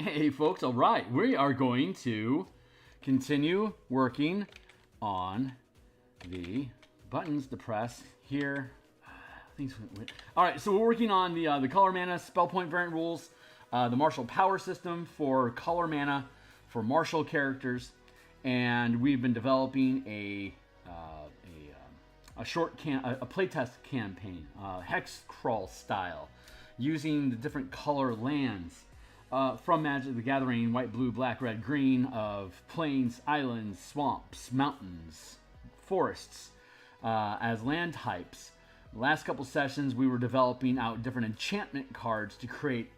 Hey folks, all right, we are going to continue working on the buttons to press here. All right, so we're working on the color mana spell point variant rules, the martial power system for color mana for martial characters, and we've been developing a playtest campaign, hexcrawl style, using the different color lands from Magic the Gathering, white, blue, black, red, green, of plains, islands, swamps, mountains, forests, as land types. The last couple sessions, we were developing out different enchantment cards to create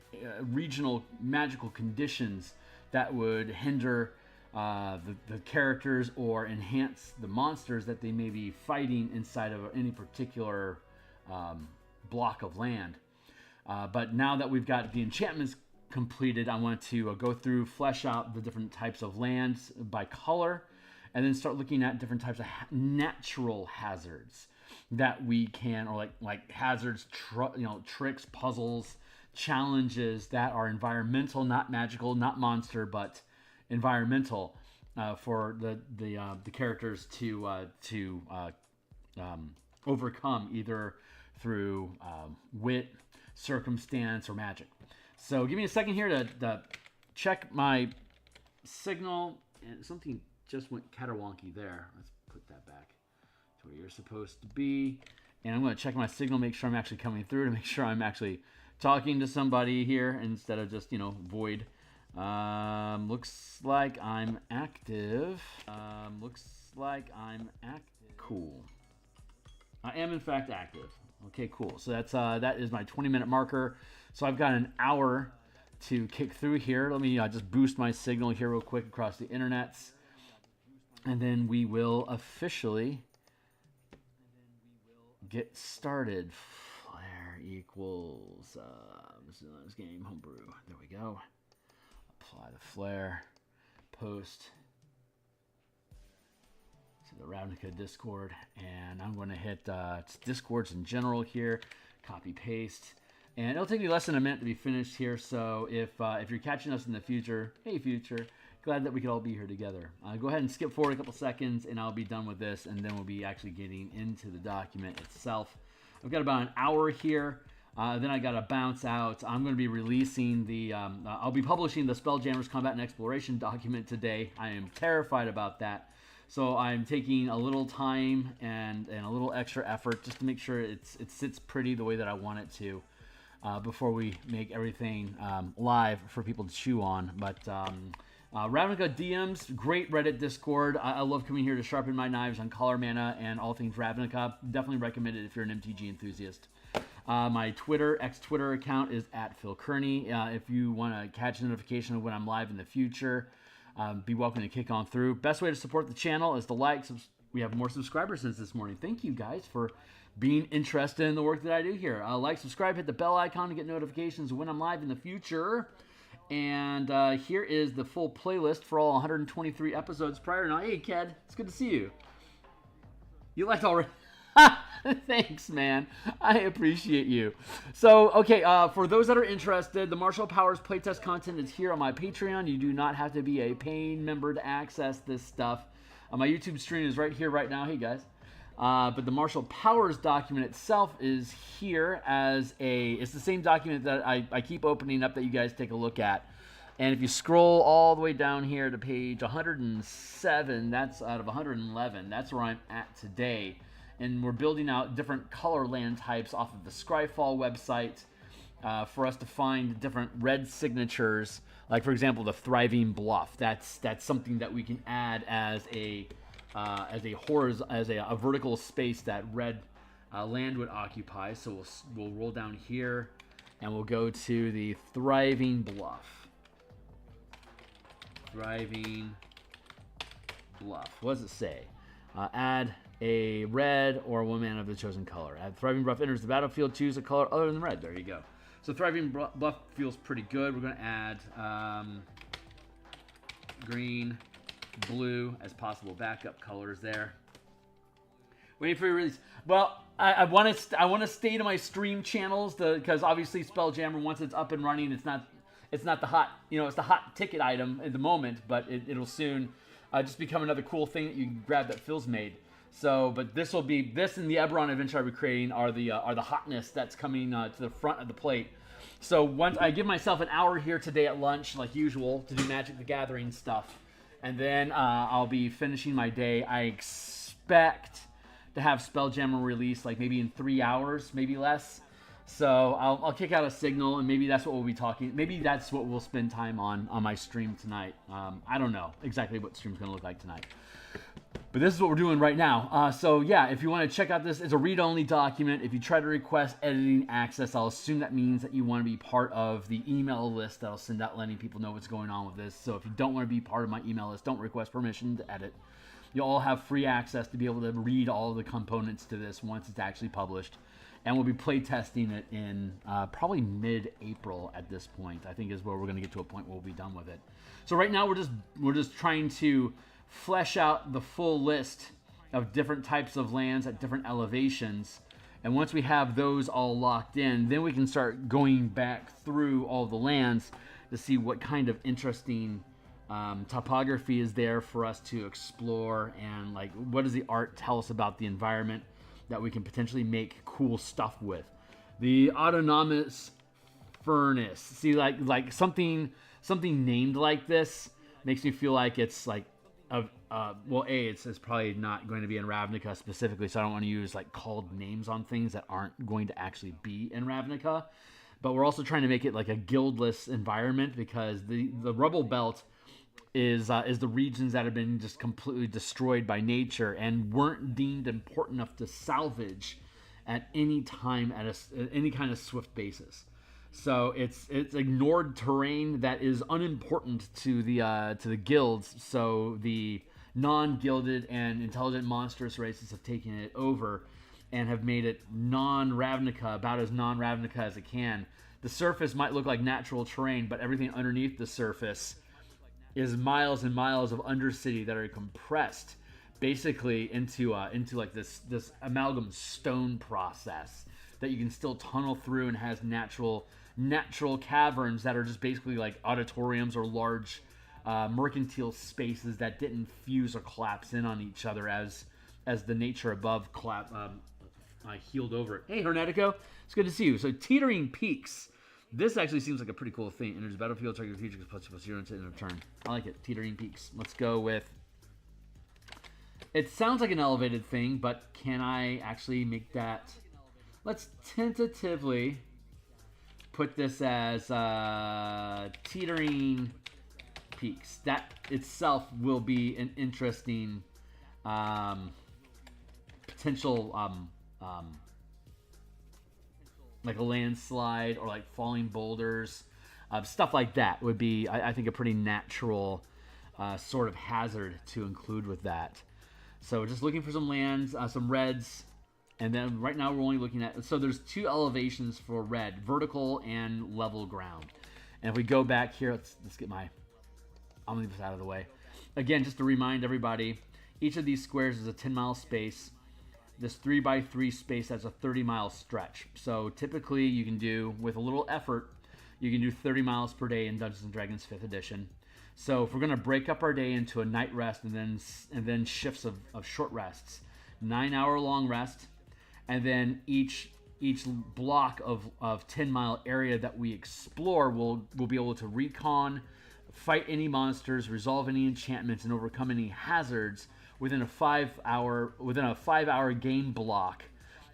regional magical conditions that would hinder the characters or enhance the monsters that they may be fighting inside of any particular block of land. But now that we've got the enchantments completed, I want to go through, flesh out the different types of lands by color, and then start looking at different types of natural hazards that we can, or like hazards, tricks, puzzles, challenges that are environmental, not magical, not monster, but environmental, for the characters to overcome, either through wit, circumstance, or magic. So give me a second here to check my signal, and something just went caterwonky there. Let's put that back to where you're supposed to be. And I'm going to check my signal, make sure I'm actually coming through, to make sure I'm actually talking to somebody here instead of just, void. Looks like I'm active. Cool. I am in fact active. Okay, cool. So that is my 20-minute marker. So I've got an hour to kick through here. Let me just boost my signal here real quick across the internets, and then we will officially get started. Flare equals this game homebrew. There we go. Apply the flare. Post to the Ravnica Discord, and I'm going to hit Discords in general here. Copy paste, and it'll take me less than a minute to be finished here. So if you're catching us in the future, hey future, glad that we could all be here together. Go ahead and skip forward a couple seconds, and I'll be done with this, and then we'll be actually getting into the document itself. I've got about an hour here. Then I got to bounce out. I'm going to be releasing I'll be publishing the Spelljammers Combat and Exploration document today. I am terrified about that. So I'm taking a little time and a little extra effort just to make sure it sits pretty the way that I want it to, before we make everything live for people to chew on. But Ravnica DMs, great Reddit Discord. I love coming here to sharpen my knives on color mana and all things Ravnica. Definitely recommend it if you're an MTG enthusiast. My ex-Twitter account is @PhilKearney. If you want to catch a notification of when I'm live in the future, be welcome to kick on through. Best way to support the channel is to like. We have more subscribers since this morning. Thank you guys for being interested in the work that I do here. Like, subscribe, hit the bell icon to get notifications when I'm live in the future. And here is the full playlist for all 123 episodes prior. Now, hey, Ked, it's good to see you. You liked already. Thanks, man. I appreciate you. So, okay, for those that are interested, the Martial Powers playtest content is here on my Patreon. You do not have to be a paying member to access this stuff. My YouTube stream is right here, right now. Hey, guys. But the Martial Powers document itself is here as it's the same document that I keep opening up that you guys take a look at. And if you scroll all the way down here to page 107, that's out of 111. That's where I'm at today. And we're building out different color land types off of the Scryfall website for us to find different red signatures. Like, for example, the Thriving Bluff. That's something that we can add as a vertical space that red land would occupy. So we'll roll down here, and we'll go to the Thriving Bluff. Thriving Bluff. What does it say? Add a red or one mana of the chosen color. Add Thriving Bluff enters the battlefield. Choose a color other than red. There you go. So Thriving Bluff feels pretty good. We're going to add green, blue as possible backup colors there. Waiting for your release. Well, I want to stay to my stream channels because obviously Spelljammer, once it's up and running, it's not the hot, it's the hot ticket item at the moment, but it'll soon just become another cool thing that you can grab that Phil's made. So, but this and the Eberron adventure I'll be creating are the hotness that's coming to the front of the plate. So once I give myself an hour here today at lunch, like usual, to do Magic the Gathering stuff, and then I'll be finishing my day. I expect to have Spelljammer released like maybe in 3 hours, maybe less. So I'll kick out a signal, and maybe that's what we'll be talking. Maybe that's what we'll spend time on my stream tonight. I don't know exactly what stream's going to look like tonight. But this is what we're doing right now. So yeah, if you want to check out this, it's a read-only document. If you try to request editing access, I'll assume that means that you want to be part of the email list that I'll send out letting people know what's going on with this. So if you don't want to be part of my email list, don't request permission to edit. You'll all have free access to be able to read all of the components to this once it's actually published. And we'll be playtesting it in probably mid-April at this point. I think is where we're going to get to a point where we'll be done with it. So right now we're just trying to flesh out the full list of different types of lands at different elevations. And once we have those all locked in, then we can start going back through all the lands to see what kind of interesting topography is there for us to explore, and like what does the art tell us about the environment that we can potentially make cool stuff with. The autonomous furnace. See, like something named like this makes me feel like it's like it's probably not going to be in Ravnica specifically, so I don't want to use like called names on things that aren't going to actually be in Ravnica. But we're also trying to make it like a guildless environment, because the Rubblebelt is the regions that have been just completely destroyed by nature and weren't deemed important enough to salvage at any time at any kind of swift basis. So it's ignored terrain that is unimportant to the guilds. So the non-gilded and intelligent monstrous races have taken it over and have made it non-Ravnica, about as non-Ravnica as it can. The surface might look like natural terrain, but everything underneath the surface is miles and miles of undercity that are compressed basically into like this amalgam stone process that you can still tunnel through, and has natural caverns that are just basically like auditoriums or large mercantile spaces that didn't fuse or collapse in on each other as the nature above healed over it. Hey, Hernetico, it's good to see you. So teetering peaks. This actually seems like a pretty cool thing. Enters the battlefield, target feature plus 0 into end of turn. I like it. Teetering peaks. Let's go with. It sounds like an elevated thing, but can I actually make that? Let's tentatively put this as teetering peaks. That itself will be an interesting potential like a landslide or like falling boulders, stuff like that would be, I think, a pretty natural sort of hazard to include with that. So just looking for some lands, some reds, and then right now we're only looking at, so there's 2 elevations for red, vertical and level ground. And if we go back here, let's get I'll leave this out of the way. Again, just to remind everybody, each of these squares is a 10-mile space. This 3x3 space has a 30-mile stretch. So typically you can do, with a little effort, you can do 30 miles per day in Dungeons & Dragons 5th edition. So if we're going to break up our day into a night rest and then shifts of short rests, 9-hour long rest, and then each block of 10-mile area that we explore, we'll be able to recon, fight any monsters, resolve any enchantments, and overcome any hazards within a 5-hour game block.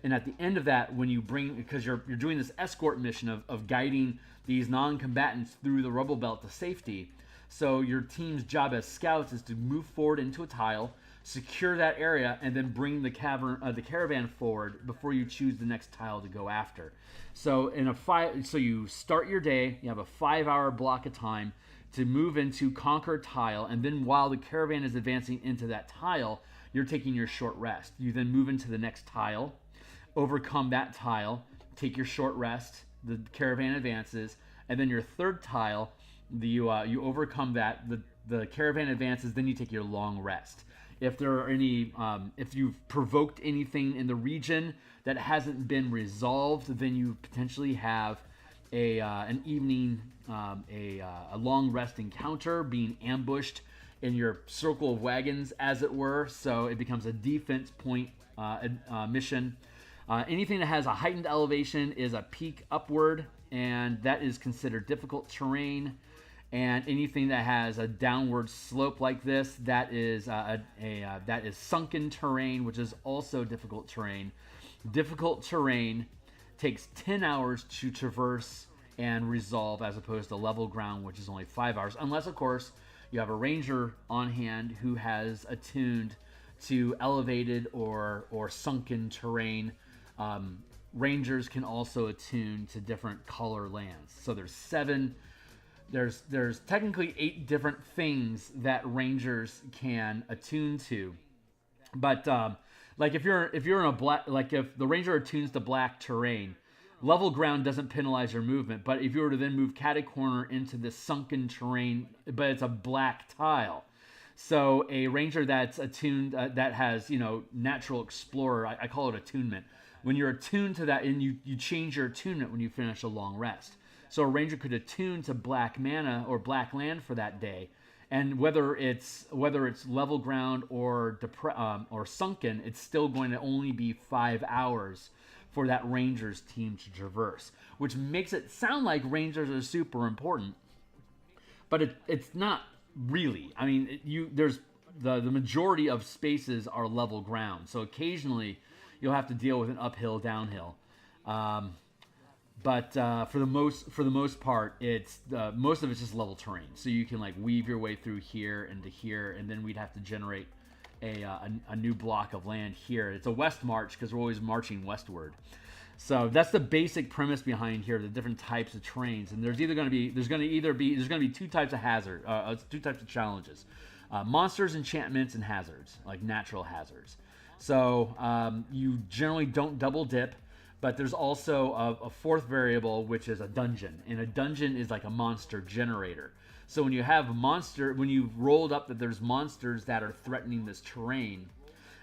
And at the end of that, when you because you're doing this escort mission of guiding these non-combatants through the Rubblebelt to safety. So your team's job as scouts is to move forward into a tile, secure that area, and then bring the caravan forward before you choose the next tile to go after. So so you start your day, you have a 5-hour block of time to move into conquer tile, and then while the caravan is advancing into that tile, you're taking your short rest. You then move into the next tile, overcome that tile, take your short rest, the caravan advances, and then your third tile, you overcome that, the caravan advances, then you take your long rest. If there are any, if you've provoked anything in the region that hasn't been resolved, then you potentially have an evening, a long rest encounter, being ambushed in your circle of wagons, as it were. So it becomes a defense point mission. Anything that has a heightened elevation is a peak upward, and that is considered difficult terrain. And anything that has a downward slope like this, that is that is sunken terrain, which is also difficult terrain. Difficult terrain takes 10 hours to traverse and resolve, as opposed to level ground, which is only 5 hours, unless of course you have a ranger on hand who has attuned to elevated or sunken terrain. Rangers can also attune to different color lands. So there's 7. There's technically 8 different things that rangers can attune to, but like if you're in a black, like if the ranger attunes to black terrain, level ground doesn't penalize your movement. But if you were to then move catty corner into this sunken terrain, but it's a black tile, so a ranger that's attuned, that has natural explorer, I call it attunement. When you're attuned to that, and you change your attunement when you finish a long rest. So a ranger could attune to black mana or black land for that day, and whether it's level ground or sunken, it's still going to only be 5 hours for that ranger's team to traverse, which makes it sound like rangers are super important, but it's not really. I mean, there's the majority of spaces are level ground, so occasionally you'll have to deal with an uphill, downhill. But for the most part, it's most of it's just level terrain. So you can like weave your way through here into here, and then we'd have to generate a new block of land here. It's a west march because we're always marching westward. So that's the basic premise behind here, the different types of terrains. And there's going to be 2 types of 2 types of challenges: monsters, enchantments, and hazards, like natural hazards. So you generally don't double dip. But there's also a 4th variable, which is a dungeon. And a dungeon is like a monster generator. So when you've rolled up that there's monsters that are threatening this terrain,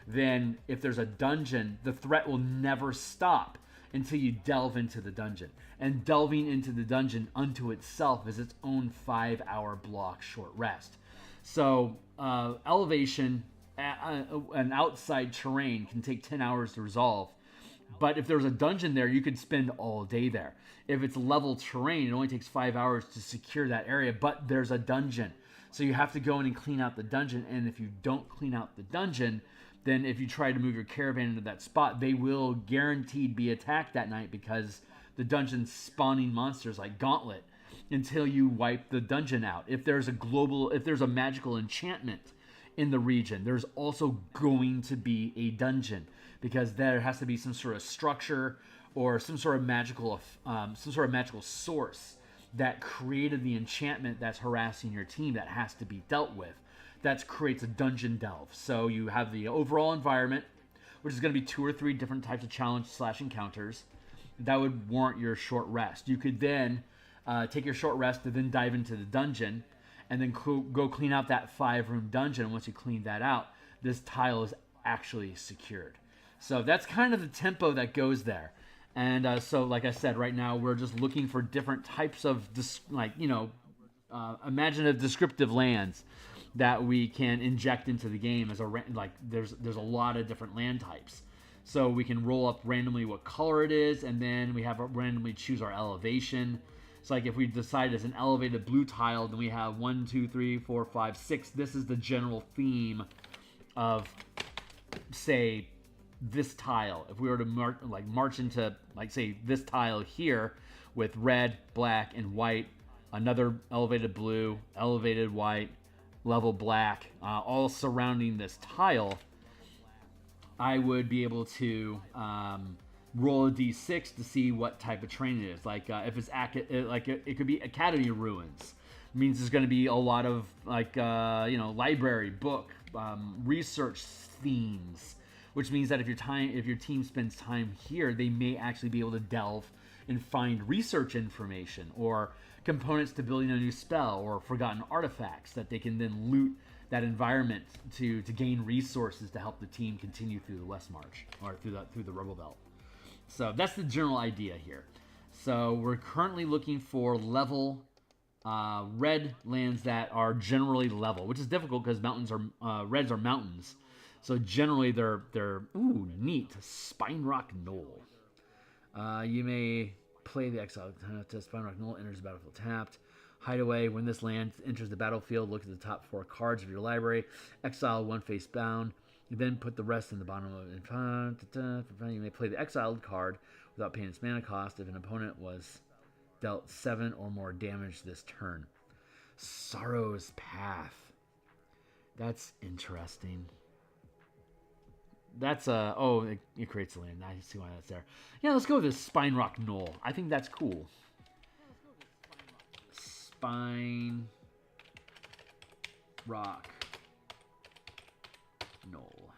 then if there's a dungeon, the threat will never stop until you delve into the dungeon. And delving into the dungeon unto itself is its own 5-hour block short rest. So elevation, an outside terrain, can take 10 hours to resolve. But if there's a dungeon there, you could spend all day there. If it's level terrain, it only takes 5 hours to secure that area, but there's a dungeon. So you have to go in and clean out the dungeon, and if you don't clean out the dungeon, then if you try to move your caravan into that spot, they will guaranteed be attacked that night, because the dungeon's spawning monsters like Gauntlet until you wipe the dungeon out. If there's a magical enchantment in the region, there's also going to be a dungeon, because there has to be some sort of structure or some sort of magical source that created the enchantment that's harassing your team that has to be dealt with. That creates a dungeon delve. So you have the overall environment, which is going to be 2 or 3 different types of challenge/encounters that would warrant your short rest. You could then take your short rest to then dive into the dungeon, and then go clean out that 5-room dungeon. Once you clean that out, this tile is actually secured. So that's kind of the tempo that goes there. And so, like I said, right now we're just looking for different types of imaginative descriptive lands that we can inject into the game. There's a lot of different land types. So we can roll up randomly what color it is, and then we have randomly choose our elevation. It's like if we decide it's an elevated blue tile, then we have 1, 2, 3, 4, 5, 6. This is the general theme of, say, this tile. If we were to march into, like, say, this tile here with red, black, and white, another elevated blue, elevated white, level black, all surrounding this tile, I would be able to roll a d6 to see what type of terrain it is. Like if it's it could be Academy ruins. It means there's going to be a lot of library, book, research themes. Which means that if your team spends time here, they may actually be able to delve and find research information or components to building a new spell or forgotten artifacts that they can then loot that environment to gain resources to help the team continue through the West March or through the Rubblebelt. So that's the general idea here. So we're currently looking for level red lands that are generally level, which is difficult because mountains are reds are mountains. So generally they're ooh, neat. Spine Rock Knoll. You may play the exile to Spine Rock Knoll, enters the battlefield tapped. Hideaway, when this land enters the battlefield, look at the top 4 cards of your library. Exile one face down. You then put the rest in the bottom of it. You may play the exiled card without paying its mana cost if an opponent was dealt 7 or more damage this turn. Sorrow's Path. That's interesting. That's it creates a land. I see why that's there. Yeah, let's go with this Spine Rock Knoll. I think that's cool. Spine Rock Knoll.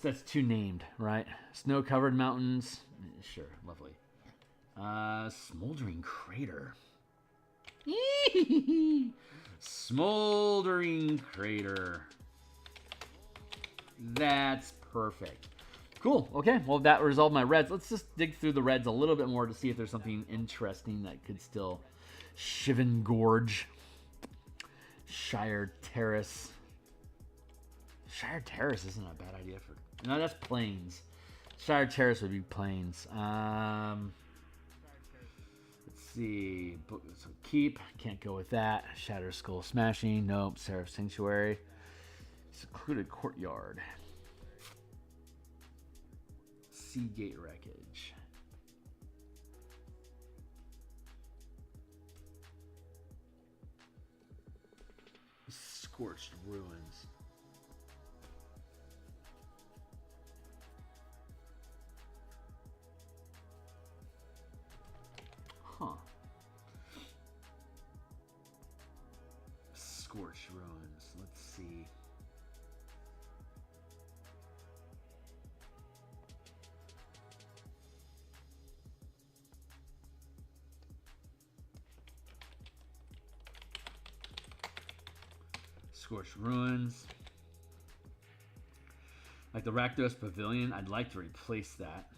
That's too named, right? Snow-covered mountains. Sure, lovely. Smoldering Crater. Smoldering Crater. That's perfect. Cool. Okay, well, that resolved my reds. Let's just dig through the reds a little bit more to see if there's something interesting that could still... Shivan Gorge. Shire Terrace. Shire Terrace isn't a bad idea for... No, that's Plains. Shire Terrace would be Plains. Let's see. So Keep. Can't go with that. Shatter Skull Smashing. Nope. Seraph Sanctuary. Secluded Courtyard. Seagate Wreckage. Scorched Ruins. Huh. Scorched Ruins. Let's see. Scorched Ruins. Like the Rakdos Pavilion, I'd like to replace that.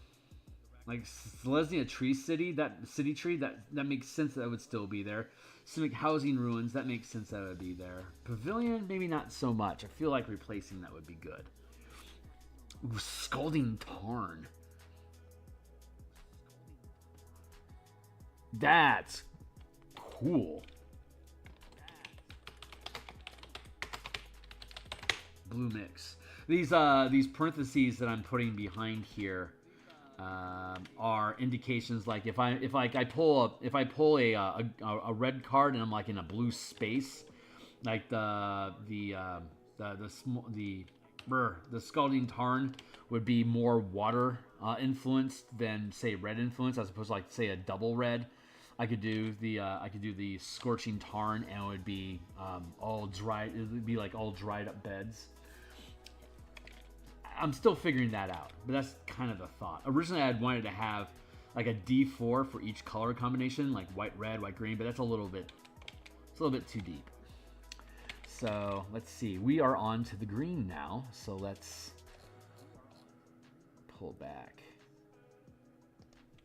Like Selesnya Tree City, that city tree, that makes sense that would still be there. Civic Housing Ruins, that makes sense that would be there. Pavilion, maybe not so much. I feel like replacing that would be good. Ooh, Scalding Tarn. That's cool. Blue Mix. These parentheses that I'm putting behind here are indications. Like if I pull a red card and I'm like in a blue space, like the Scalding Tarn would be more water influenced than say red influence, as opposed to like say a double red. I could do the Scorching Tarn and it would be all dry. It would be like all dried up beds. I'm still figuring that out, but that's kind of the thought. Originally, I'd wanted to have like a D4 for each color combination, like white, red, white, green, but that's a little bit too deep. So let's see. We are on to the green now, so let's pull back.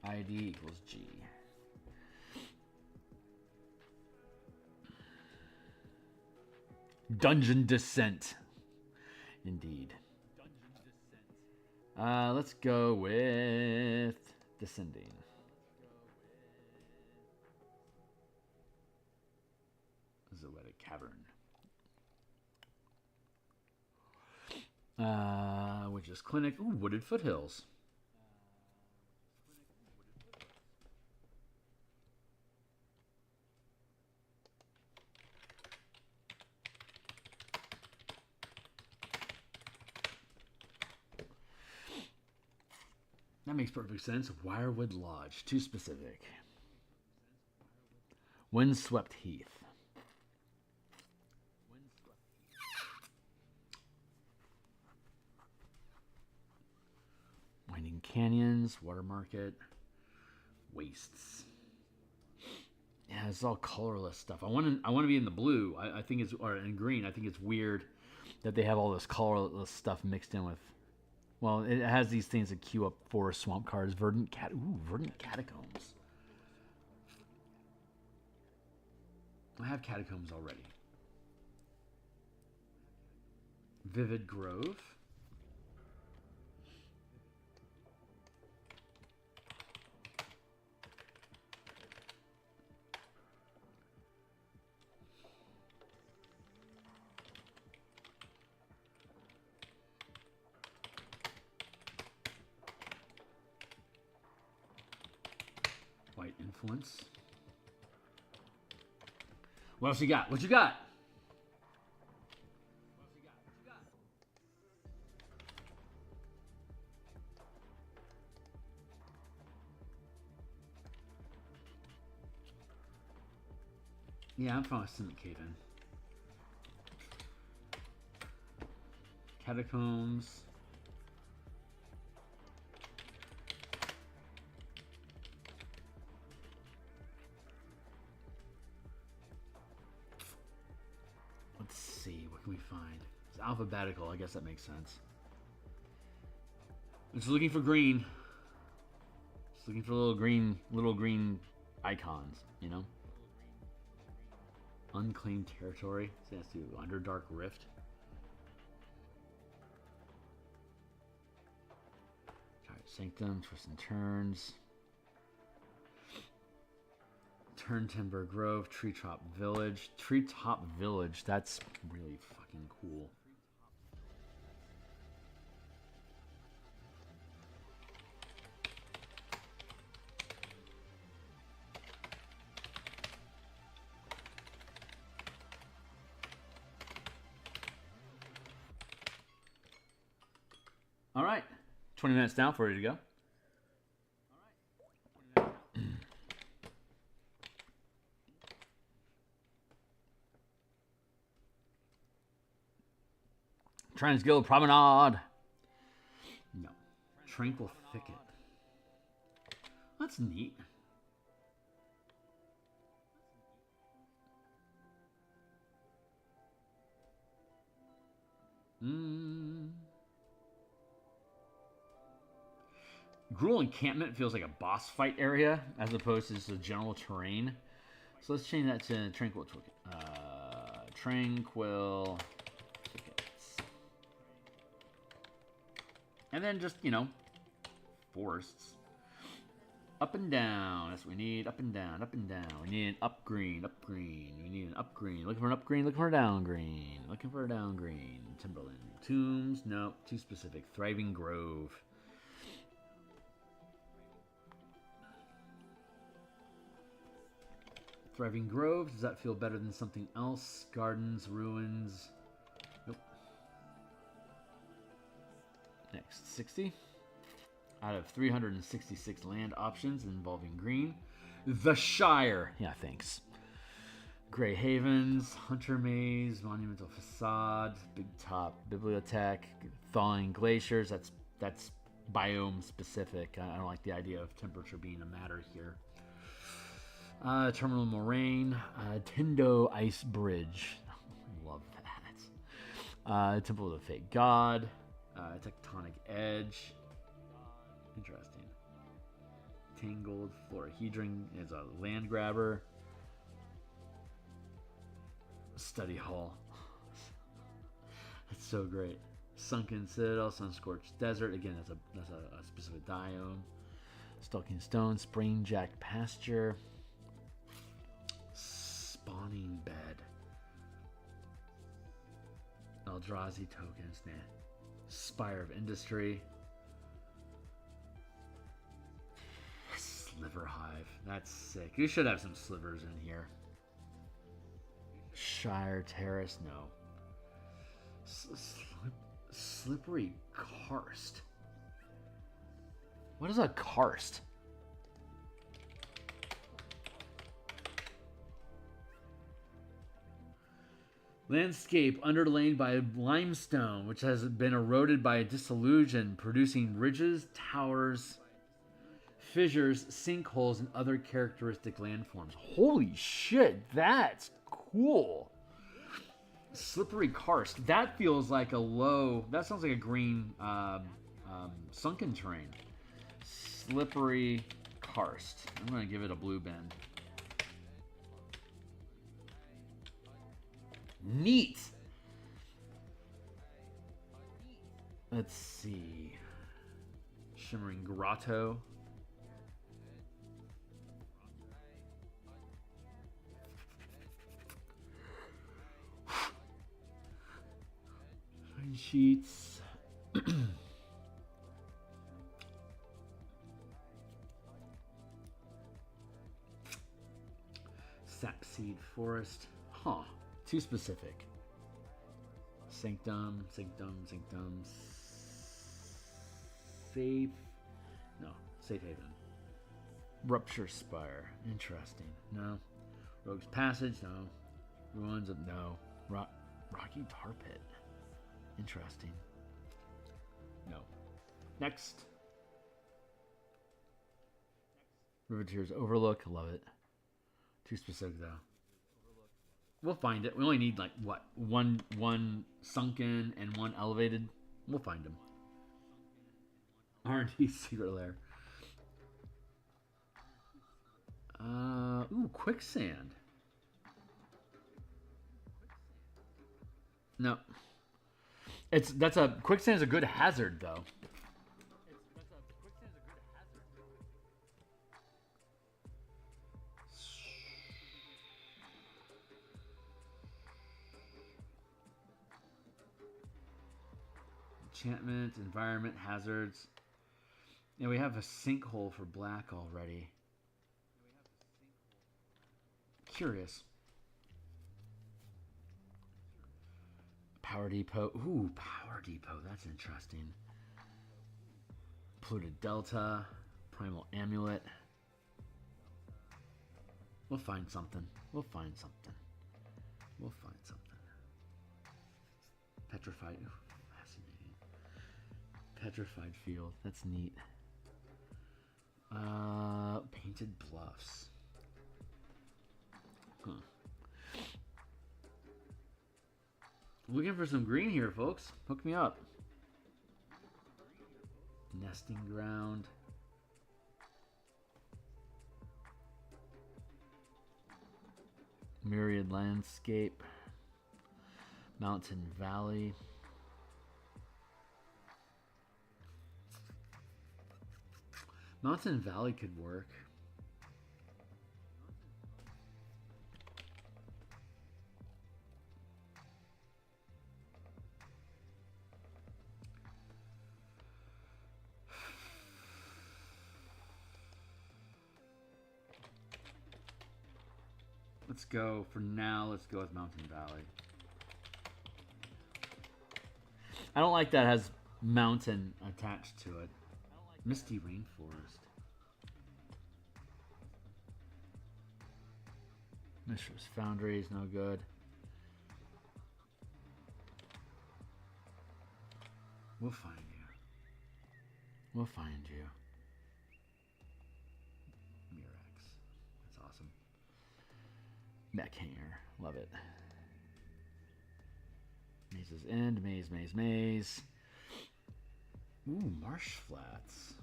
ID equals G. Dungeon Descent. Indeed. Let's go with Descending. Zoetic Cavern. Which is Clinic. Ooh, Wooded Foothills. That makes perfect sense. Wirewood Lodge. Too specific. Windswept Heath. Winding Canyons. Water Market. Wastes. Yeah, it's all colorless stuff. I want to be in the blue. I think it's, or in green. I think it's weird that they have all this colorless stuff mixed in with. Well, it has these things that queue up for swamp cards. Verdant Catacombs. I have Catacombs already. Vivid Grove. White Influence. What else you got? What you got? Yeah, I'm from Syndicate. Catacombs. Let's see, what can we find? It's alphabetical, I guess that makes sense. I'm just looking for green. Just looking for little green icons, you know? Unclaimed territory. So that's to Underdark Rift. Alright, Sanctum, Twists and Turns. Timber Grove, Treetop Village. Treetop Village, that's really fucking cool. All right, 20 minutes down for you to go. DMsGuild Promenade. No. Tranquil Thicket. That's neat. Gruul Encampment feels like a boss fight area as opposed to just a general terrain. So let's change that to Tranquil Thicket. Tranquil Thickets. And then just, you know, forests. Up and down. That's what we need. Up and down. Up and down. We need an up green. Up green. We need an up green. Looking for an up green. Looking for a down green. Looking for a down green. Timberland. Tombs. Nope. Too specific. Thriving Grove. Thriving Grove. Does that feel better than something else? Gardens. Ruins. Nope. Next. 60. Out of 366 land options involving green. The Shire. Yeah, thanks. Grey Havens, Hunter Maze, Monumental Facade, Big Top Bibliothèque, Thawing Glaciers. That's biome specific. I don't like the idea of temperature being a matter here. Terminal Moraine, Tindo Ice Bridge. Love that. Temple of the Fake God, Tectonic Edge. Interesting. Tangled Florahedron is a land grabber. Study Hall. That's so great. Sunken Citadel, Sunscorched Desert. Again, that's a specific biome. Stalking Stone, Sprainjack Pasture. Spawning Bed. Eldrazi tokens. Nah. Spire of Industry. Sliver Hive. That's sick. You should have some slivers in here. Shire Terrace. No. Slippery Karst. What is a karst? Landscape underlain by limestone, which has been eroded by dissolution, producing ridges, towers, fissures, sinkholes, and other characteristic landforms. Holy shit, that's cool. Slippery Karst. That feels like a low... That sounds like a green sunken terrain. Slippery Karst. I'm going to give it a blue bend. Neat! Let's see. Shimmering Grotto. Fine sheets. Sapseed Forest. Huh. Too specific. Sanctum. Safe. No. Safe Haven. Rupture Spire. Interesting. No. Rogue's Passage. No. Ruins of... No. Rocky Tar Pit. Interesting. No. Next. Riveteer's Overlook. Love it. Too specific, though. We'll find it. We only need, like, what? One sunken and one elevated. We'll find them. R&D Secret Lair. Ooh, Quicksand. No. Quicksand's a good hazard, though. Enchantment, environment, hazards. Yeah, we have a sinkhole for black already. Curious. Power Depot. Ooh, Power Depot. That's interesting. Polluted Delta. Primal Amulet. We'll find something. We'll find something. We'll find something. Petrified. Ooh, fascinating. Petrified Field. That's neat. Painted Bluffs. Huh. Looking for some green here, folks. Hook me up. Nesting Ground. Myriad Landscape. Mountain Valley. Mountain Valley could work. Let's go, for now, let's go with Mountain Valley. I don't like that it has mountain attached to it. Misty Rainforest. Mishra's Foundry is no good. We'll find you. We'll find you. Murex. That's awesome. Mech Hanger. Love it. Maze's End. Maze. Ooh, Marsh Flats.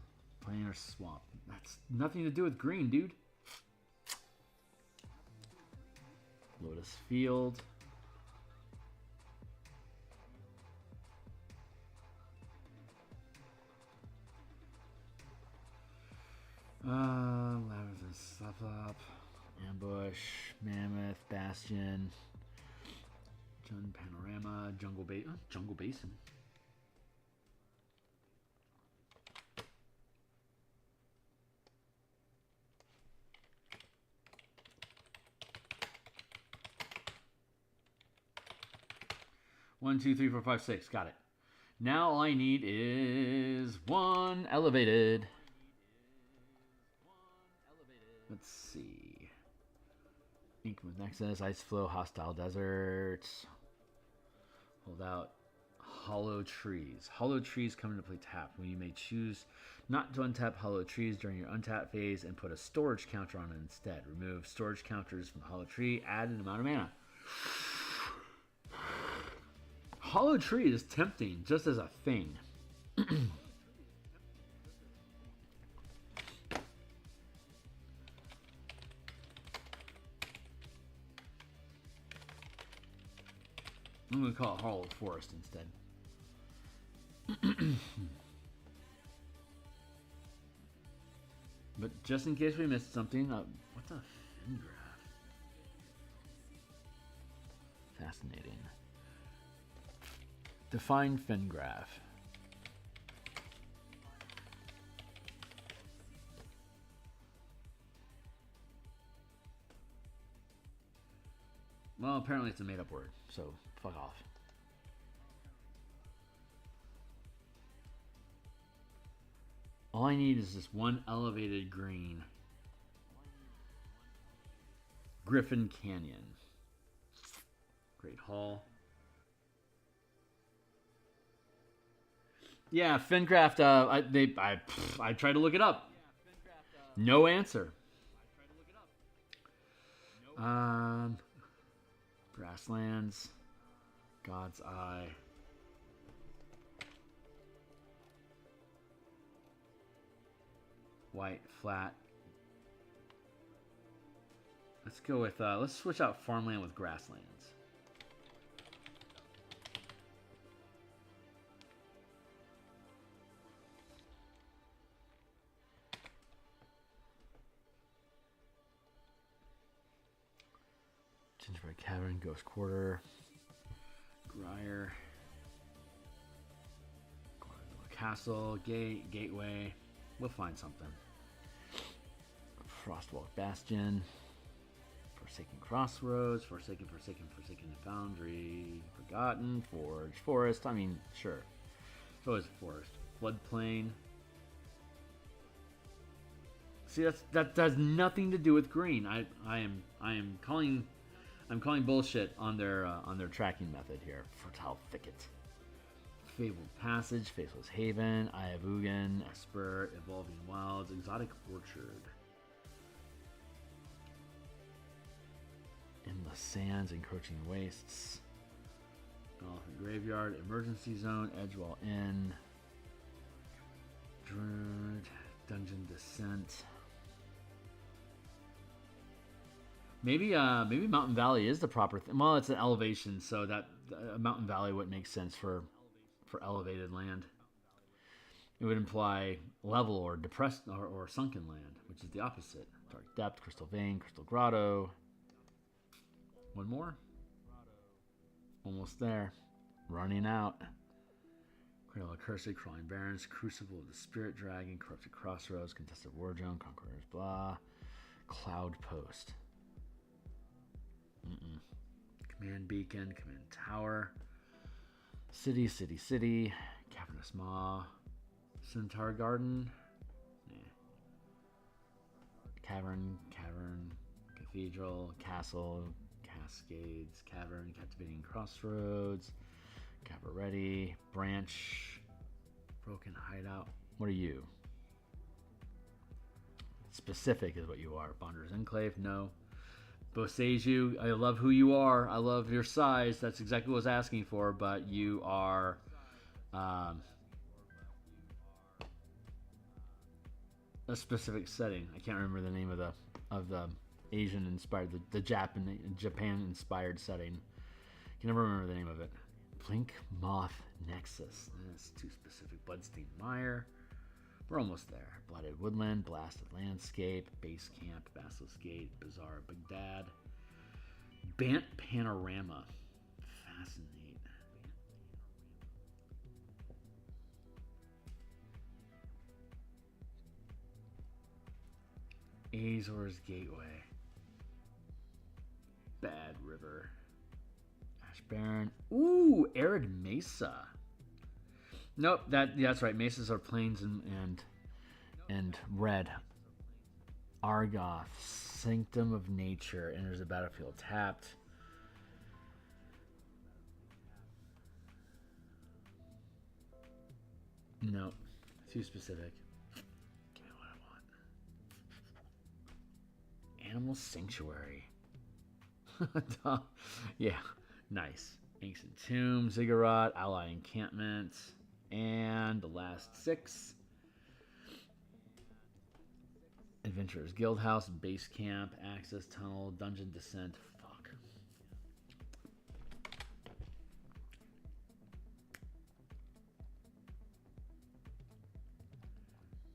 Planar Swamp. That's nothing to do with green, dude. Lotus Field. Labyrinth, Slap, Ambush, Mammoth, Bastion, Jun Panorama, Jungle Basin. One, two, three, four, five, six. Got it. Now all I need is one elevated. Let's see. Ink with Nexus, Ice Flow, Hostile Deserts. Hold out. Hollow Trees. Hollow Trees come into play tapped when you may choose not to untap Hollow Trees during your untap phase and put a storage counter on it instead. Remove storage counters from Hollow Tree. Add an amount of mana. Hollow Tree is tempting just as a thing. I'm going to call it Hollow Forest instead. But just in case we missed something, what's a Fingraph? Fascinating. Define Fingraph. Well, apparently it's a made-up word, so fuck off. All I need is this one elevated green. Griffin Canyon. Great Hall. Yeah, Fingraft, I tried to look it up. No answer. Grasslands. God's Eye. White, flat. Let's go with, let's switch out farmland with grasslands. Gingerbread Cavern, Ghost Quarter, Grier, Castle, Gate, Gateway. We'll find something. Frostwalk Bastion, Forsaken Crossroads, Forsaken Foundry, Forgotten, Forge, Forest. I mean, sure. It's always a forest. Floodplain. See, that has nothing to do with green. I'm calling bullshit on their tracking method here. Fertile Thicket. Fabled Passage, Faceless Haven, Eye of Ugin, Esper, Evolving Wilds, Exotic Orchard. Endless Sands, Encroaching Wastes. Elephant Graveyard, Emergency Zone, Edgewall Inn. Druid, Dungeon Descent. Maybe Mountain Valley is the proper thing. Well, it's an elevation, so that Mountain Valley would make sense for elevated land. It would imply level or depressed or sunken land, which is the opposite. Dark Depth, Crystal Vein, Crystal Grotto. One more. Almost there. Running out. Cradle of Cursed, Crawling Barrens, Crucible of the Spirit Dragon, Corrupted Crossroads, Contested War Zone, Conquerors, blah. Cloud Post. Command Beacon, Command Tower. City, Cavernous Maw, Centaur Garden, Cavern, Cathedral, Castle, Cascades, Cavern, Captivating Crossroads, Cabaretti, Branch, Broken Hideout. What are you? Specific is what you are. Bonder's Enclave, no. Boseiju, I love who you are. I love your size. That's exactly what I was asking for. But you are, a specific setting. I can't remember the name of the Asian inspired, the Japan inspired setting. I can never remember the name of it. Blink Moth Nexus. That's too specific. Bloodstained Mire. We're almost there. Blighted Woodland, Blasted Landscape, Base Camp, Basilisk Gate, Bazaar Baghdad, Bant Panorama. Fascinate. Azor's Gateway. Bad River. Ash Baron. Ooh, Arid Mesa. Nope, that's right. Mesas are plains and red. Argoth, Sanctum of Nature, enters the battlefield tapped. No, too specific. Give me what I want. Animal Sanctuary. Yeah, nice. Ancient Tomb, Ziggurat, Ally Encampment, and the last 6. Adventurers Guildhouse, Base Camp, Access Tunnel, Dungeon Descent. Fuck.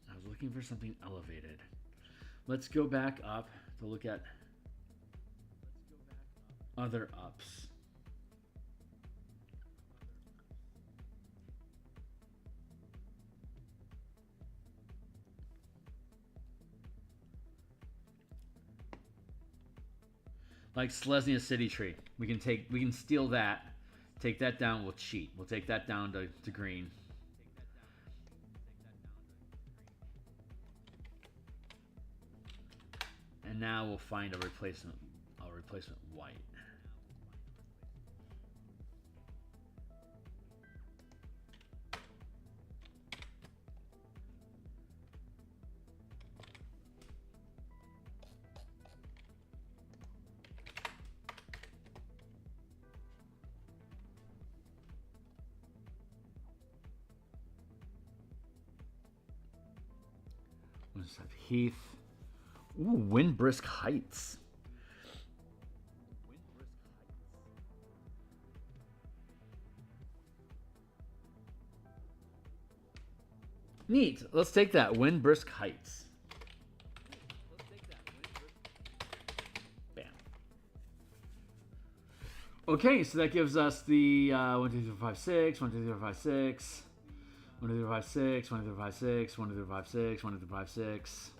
I was looking for something elevated. Let's go back up to look at other ups. Like Selesnya City Tree. We can steal that. Take that down, we'll cheat. We'll take that down to green. And now we'll find a replacement white. Let's have Heath. Ooh, Windbrisk Heights. Neat. Let's take that. Windbrisk Heights. Bam. Okay, so that gives us the 1, 2, 3, 4, 5, 6, 1, 2, 3, 4, 5, 6. 1, 2, 3, 4, 5, 6, 1, 2, 3, 4, 5, 6, 1, 2, 3, 4, 5, 6, 1, 2, 3, 4, 5, 6.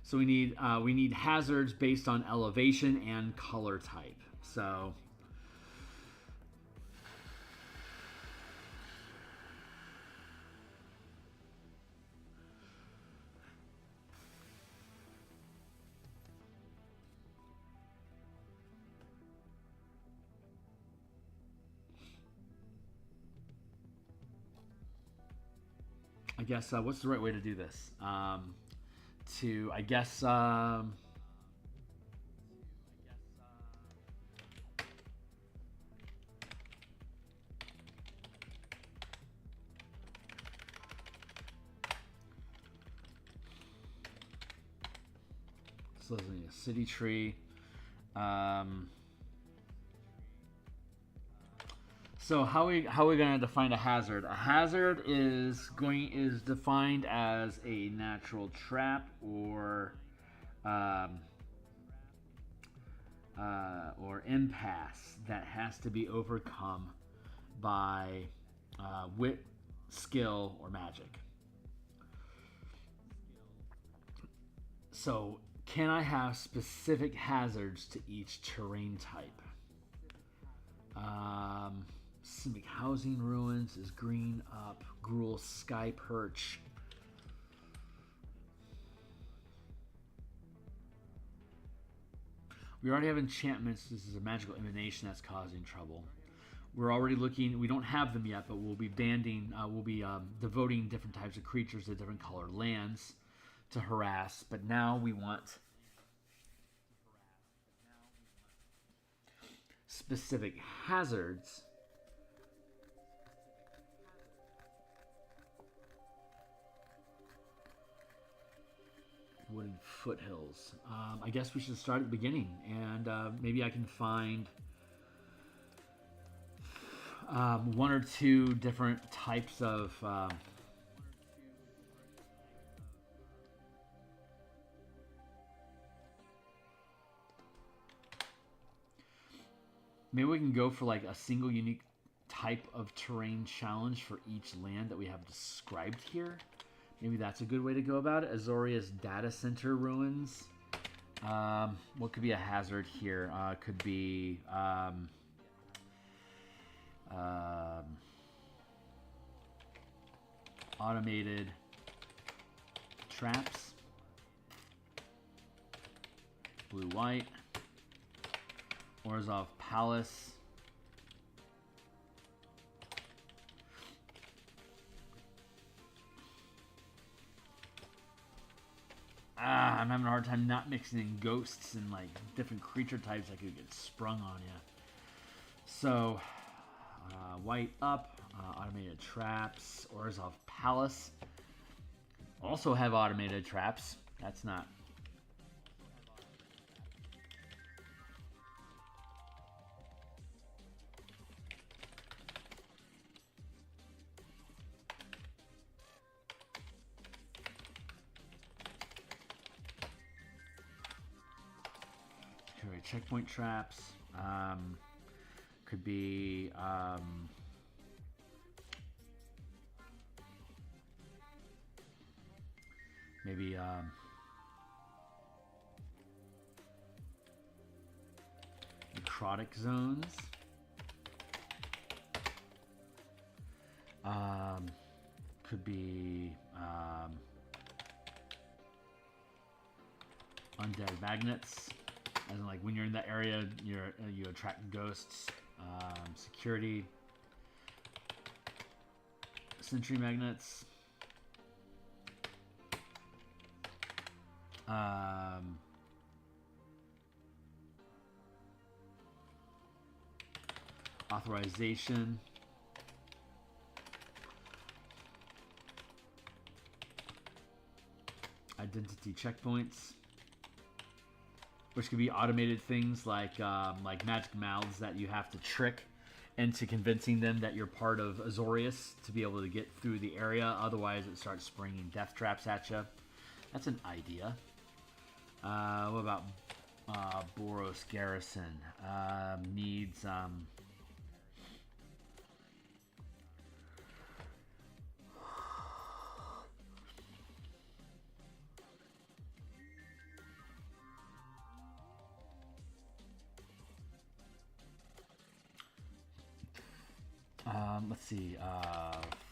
So we need hazards based on elevation and color type. So I guess what's the right way to do this? I guess so there's a city tree. So how are we going to define a hazard? A hazard is defined as a natural trap or impasse that has to be overcome by wit, skill, or magic. So can I have specific hazards to each terrain type? Simic Housing Ruins is green up. Gruul Sky Perch. We already have enchantments. This is a magical emanation that's causing trouble. We're already looking. We don't have them yet, but we'll be banding. We'll be devoting different types of creatures to different colored lands to harass. But now we want specific hazards. Wooded foothills. I guess we should start at the beginning, and maybe I can find 1 or 2 different types of maybe we can go for like a single unique type of terrain challenge for each land that we have described here. Maybe that's a good way to go about it. Azorius Data Center Ruins. What could be a hazard here? Could be automated traps. Blue-white. Orzhov Palace. I'm having a hard time not mixing in ghosts and like different creature types that could get sprung on you. So white up, automated traps. Orzhov Palace also have automated traps. That's not. Checkpoint traps. Could be maybe necrotic zones. Could be undead magnets. As in, like, when you're in that area, you attract ghosts. Security. Sentry magnets. Authorization. Identity checkpoints, which could be automated things like magic mouths that you have to trick into convincing them that you're part of Azorius to be able to get through the area. Otherwise, it starts springing death traps at you. That's an idea. What about Boros Garrison? Needs... let's see,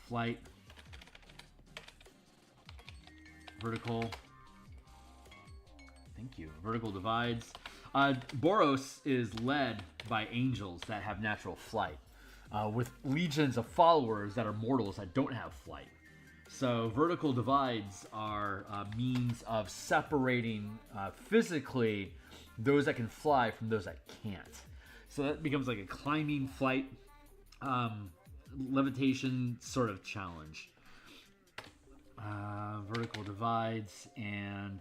flight, vertical, thank you, vertical divides. Boros is led by angels that have natural flight, with legions of followers that are mortals that don't have flight. So vertical divides are means of separating physically those that can fly from those that can't. So that becomes like a climbing flight levitation sort of challenge. Vertical divides and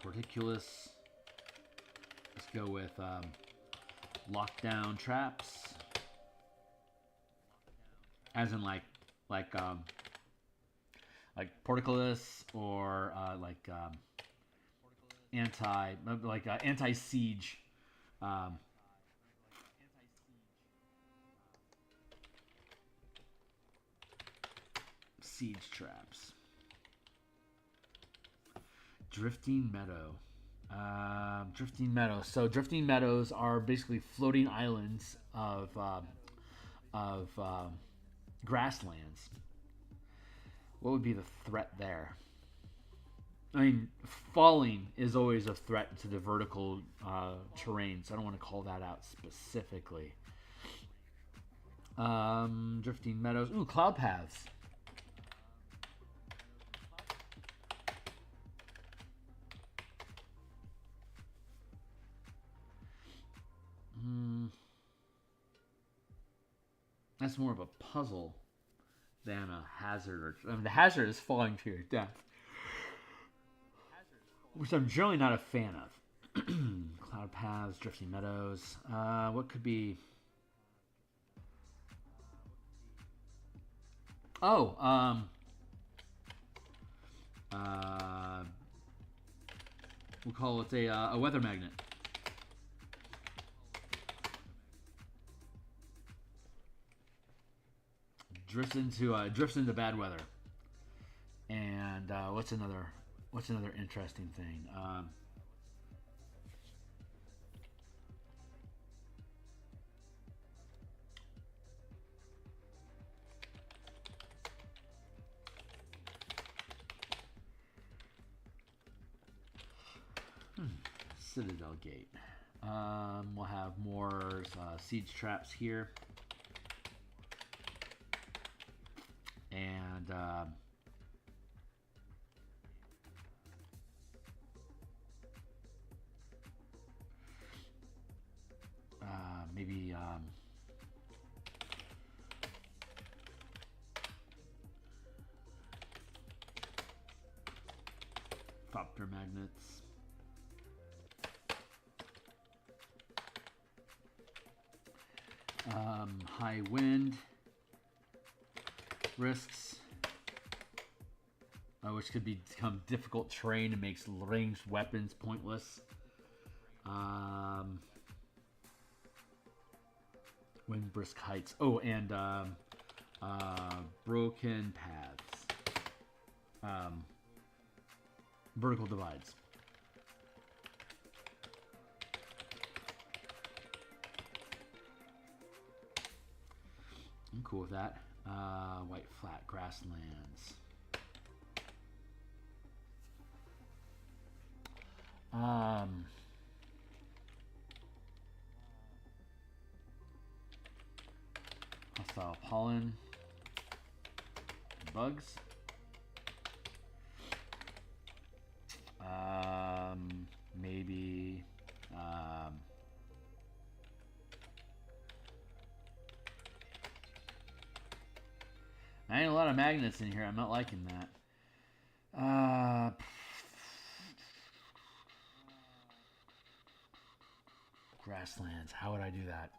porticulus. Let's go with lockdown traps, as in like porticulus or anti siege. Siege traps. Drifting meadow. Drifting meadows. So drifting meadows are basically floating islands of grasslands. What would be the threat there? I mean, falling is always a threat to the vertical terrain, so I don't want to call that out specifically. Drifting meadows. Ooh, cloud paths. That's more of a puzzle than a hazard. I mean, the hazard is falling to your death, which I'm generally not a fan of. Cloud paths, drifting meadows. What could be? Oh, we'll call it a weather magnet. Drifts into bad weather. And what's another interesting thing? Citadel Gate. We'll have more siege traps here. And maybe Thopter magnets. High wind risks, which could become difficult terrain and makes ranged weapons pointless. Wind brisk heights. Oh, and broken paths. Vertical divides. I'm cool with that. White flat grasslands. Hostile pollen. Bugs. Maybe I ain't a lot of magnets in here. I'm not liking that. Grasslands. How would I do that?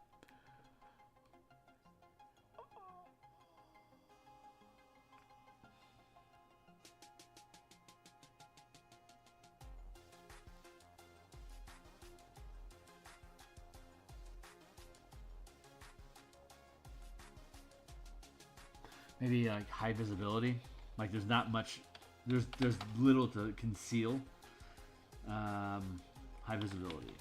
Maybe like high visibility. Like there's not much. There's little to conceal. High visibility.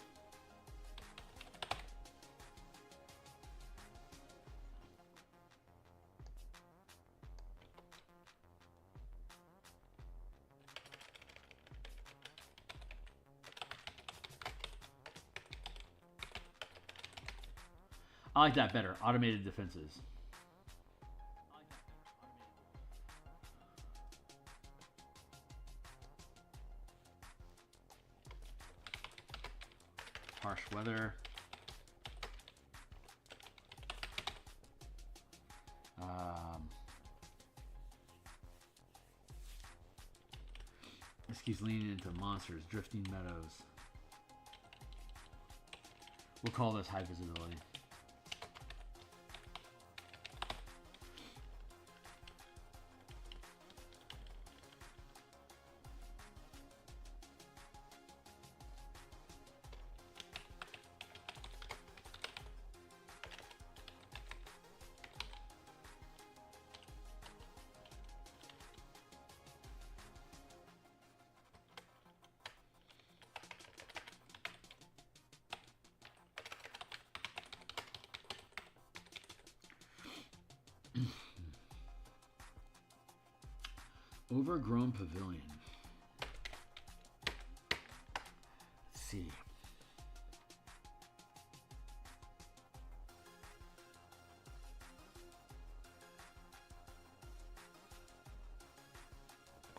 I like that better. Automated defenses. Harsh weather. This keeps leaning into monsters, drifting meadows. We'll call this high visibility. Overgrown pavilion. Let's see.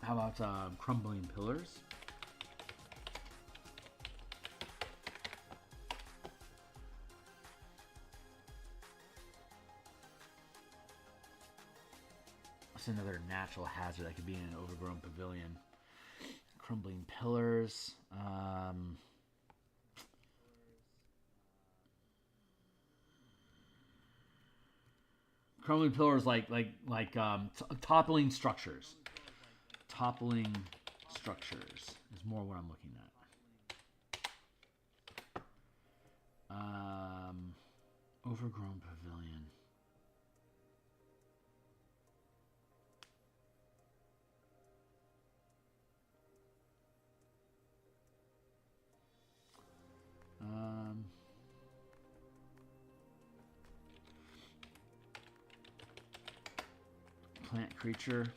How about crumbling pillars? Another natural hazard that could be in an overgrown pavilion. Crumbling pillars. Crumbling pillars like toppling structures. Toppling structures is more what I'm looking at. Overgrown pavilion. Plant creature.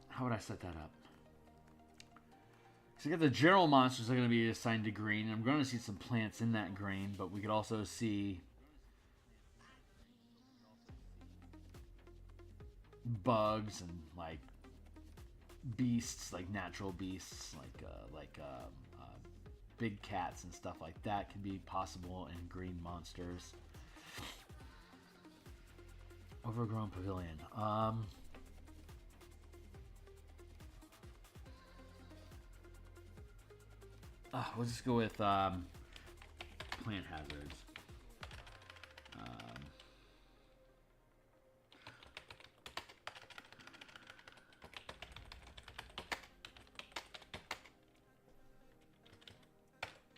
How would I set that up? So you got the general monsters are going to be assigned to green. I'm going to see some plants in that green, but we could also see bugs and like beasts, like natural beasts, like big cats and stuff like that can be possible, and green monsters. Overgrown pavilion. We'll just go with plant hazards.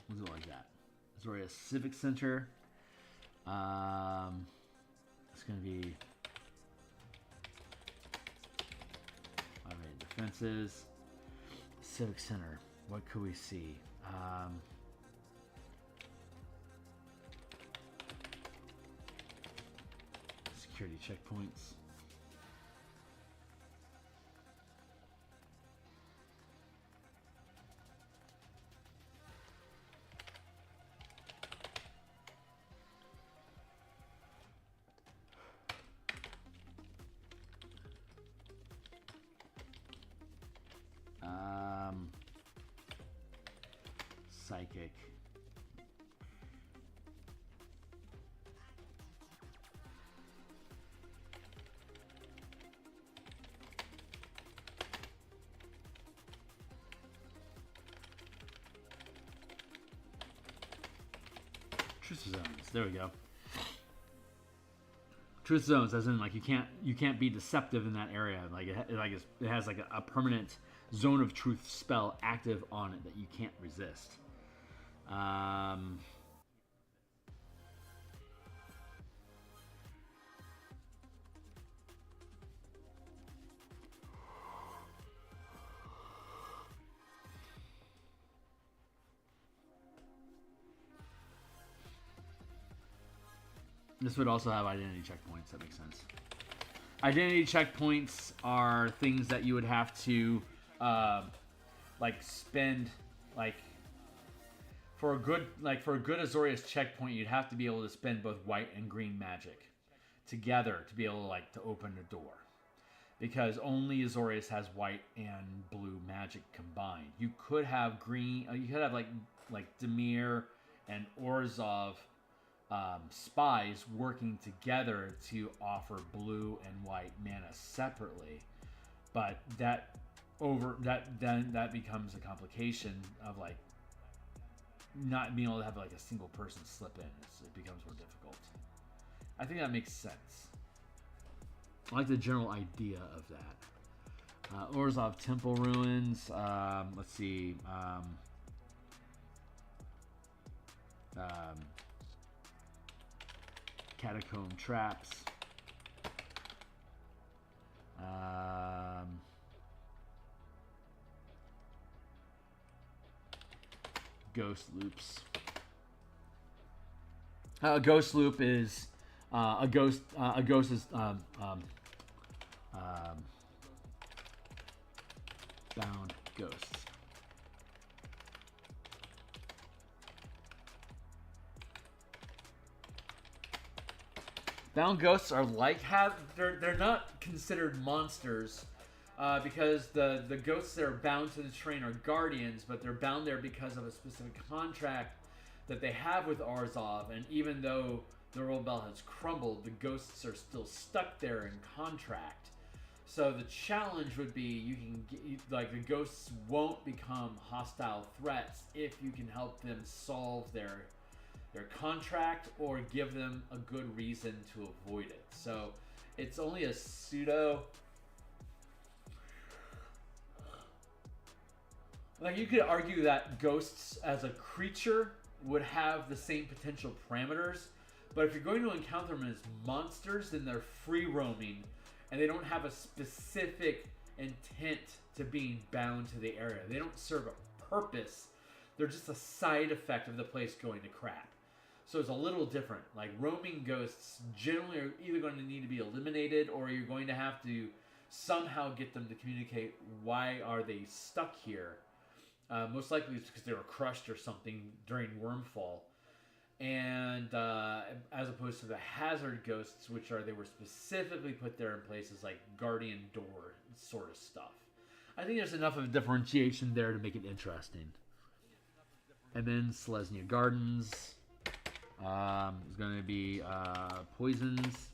We'll do it like that. Azoria Civic Center. It's going to be defenses. Civic Center. What could we see? Security checkpoints. Psychic. Truth zones. There we go. Truth zones, as in like you can't be deceptive in that area. Like it has like a permanent zone of truth spell active on it that you can't resist. This would also have identity checkpoints. That makes sense. Identity checkpoints are things that you would have to like spend like for a good Azorius checkpoint. You'd have to be able to spend both white and green magic together to be able to open the door, because only Azorius has white and blue magic combined. You could have green. You could have like Demir and Orzhov spies working together to offer blue and white mana separately, but that becomes a complication of like not being able to have like a single person slip in. It becomes more difficult. I think that makes sense. I like the general idea of that. Orzhov Temple Ruins. Let's see. Catacomb Traps. Ghost Loops. A ghost loop is a ghost. A ghost is bound ghosts. Bound ghosts are like they're not considered monsters because the ghosts that are bound to the terrain are guardians, but they're bound there because of a specific contract that they have with Orzhov, and even though the Rubblebelt has crumbled, the ghosts are still stuck there in contract. So the challenge would be the ghosts won't become hostile threats if you can help them solve their contract or give them a good reason to avoid it. So it's only a pseudo. Like, you could argue that ghosts as a creature would have the same potential parameters, but if you're going to encounter them as monsters, then they're free roaming and they don't have a specific intent to being bound to the area. They don't serve a purpose. They're just a side effect of the place going to crap. So it's a little different. Like, roaming ghosts generally are either going to need to be eliminated, or you're going to have to somehow get them to communicate why are they stuck here. Most likely it's because they were crushed or something during Wormfall. And as opposed to the hazard ghosts, which they were specifically put there in places like Guardian Door sort of stuff. I think there's enough of a differentiation there to make it interesting. And then Selesnya Gardens is going to be poisons.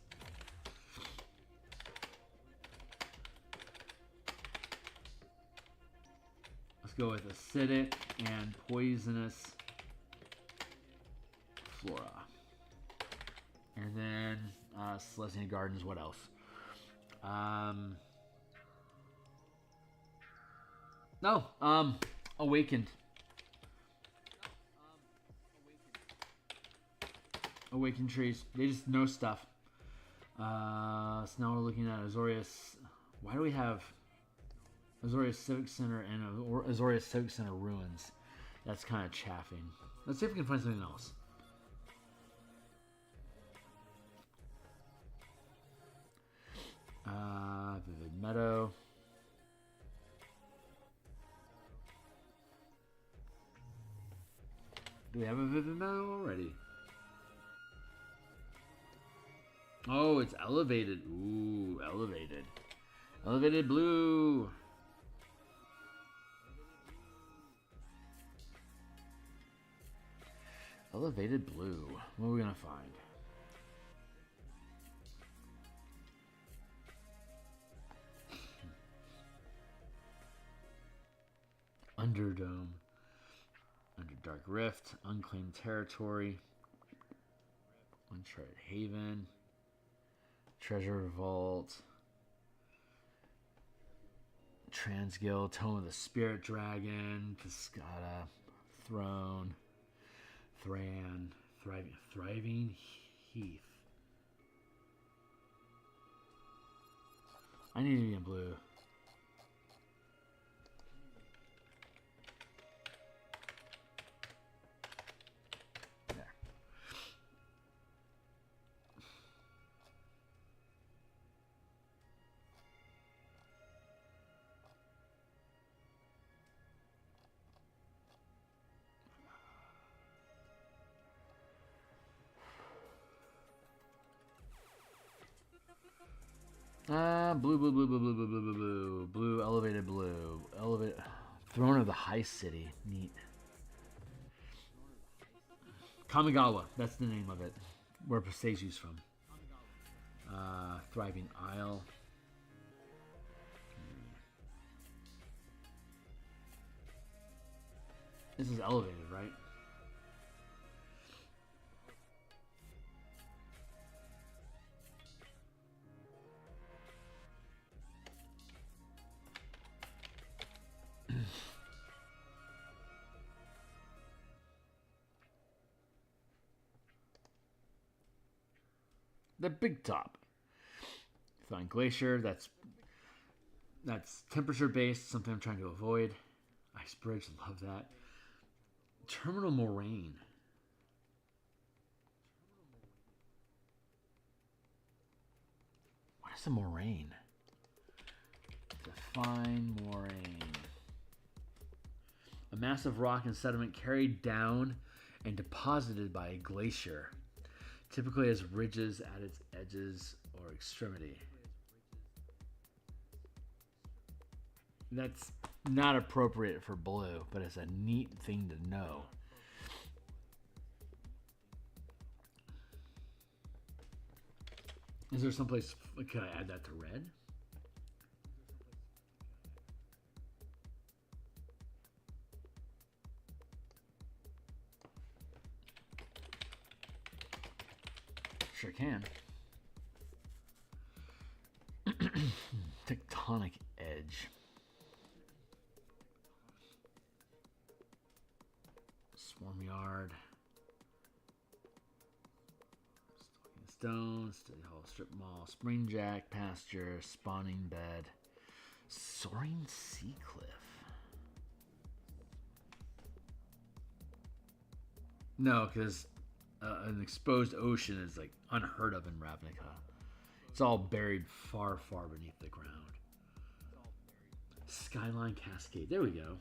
Let's go with acidic and poisonous flora. And then Selesnya Gardens, what else? Awakened. Awakened trees. They just know stuff. So now we're looking at Azorius. Why do we have Azorius Civic Center and Azorius Civic Center ruins? That's kind of chaffing. Let's see if we can find something else. Vivid Meadow. Do we have a Vivid Meadow already? Oh, it's elevated. Ooh, elevated. Elevated blue. Elevated blue. What are we going to find? Underdome. Underdark Rift. Unclaimed Territory. Uncharted Haven. Treasure Vault. DMsGuild. Tome of the Spirit Dragon. Cascada. Throne. Thran. Thriving Heath. I need to be in blue. Blue, elevated blue. Throne of the High City. Neat. Kamigawa, that's the name of it. Where Presagio's from. Thriving Isle. This is elevated, right? The big top. Find Glacier. That's temperature based. Something I'm trying to avoid. Ice Bridge. Love that. Terminal Moraine. What is a moraine? Define moraine. A massive rock and sediment carried down and deposited by a glacier. Typically has ridges at its edges or extremity. That's not appropriate for blue, but it's a neat thing to know. Is there someplace, could I add that to red? Sure can. Tectonic Edge. Swarm Yard. Stone, Study Hall, Strip Mall, Spring Jack, Pasture, Spawning Bed, Soaring Sea Cliff. No, because an exposed ocean is like unheard of in Ravnica. It's all buried far, far beneath the ground. Skyline Cascade. There we go.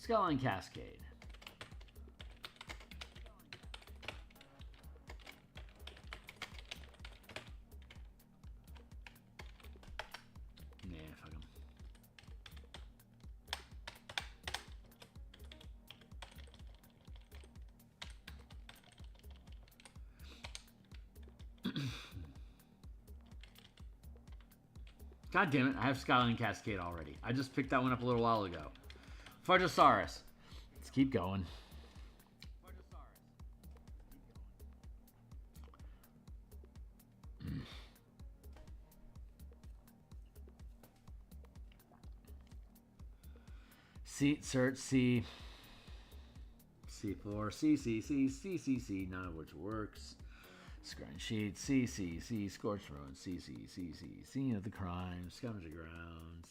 Skyline Cascade. Yeah, fuck 'em. God damn it, I have Skyline Cascade already. I just picked that one up a little while ago. Fargosaurus. Let's keep going. Seat, search, C. C4, C, none of which works. Scrying sheet, C, scorched ruin, C, scene of the crime, scavenger grounds,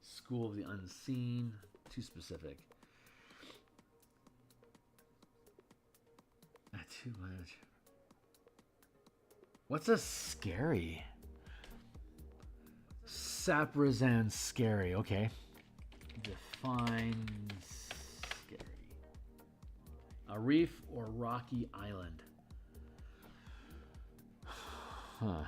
school of the unseen, too specific. Too much. What's a scary? Saprazan scary, okay. Define scary. A reef or rocky island. Huh.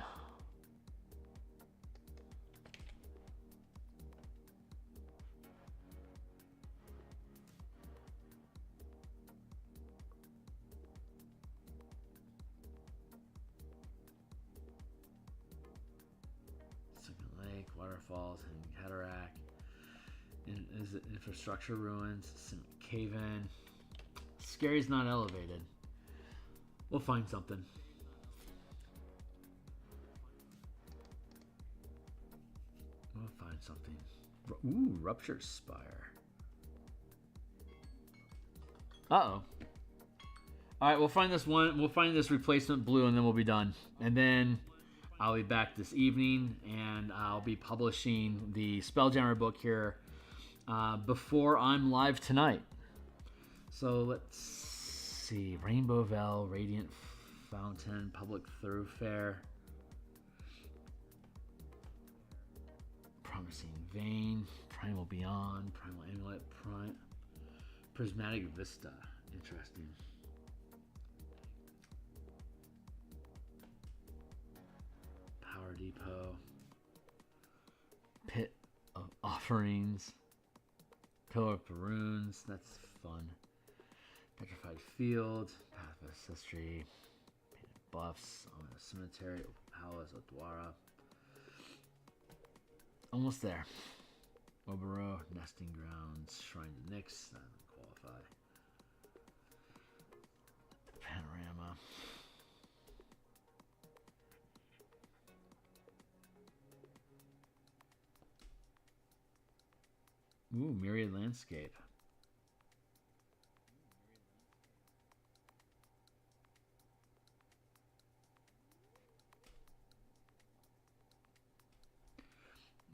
Second Lake, waterfalls, and cataract. Is it infrastructure ruins? Cave-in. Scary's not elevated. We'll find something. We'll find something. Ooh, Rupture Spire. Uh-oh. Alright, we'll find this one. We'll find this replacement blue, and then we'll be done. And then I'll be back this evening, and I'll be publishing the Spelljammer book here before I'm live tonight. So let's see. Rainbow Veil, Radiant Fountain, Public Thoroughfare. Promising Vein, Primal Beyond, Primal Amulet, Prismatic Vista. Interesting. Power Depot. Pit of Offerings. Pillar of the Runes, that's fun. Petrified Field, Path of Ancestry, Buffs, Cemetery, Palace, Odwara. Almost there. Obero, Nesting Grounds, Shrine to Nyx, that doesn't qualify. Panorama. Ooh, Myriad Landscape.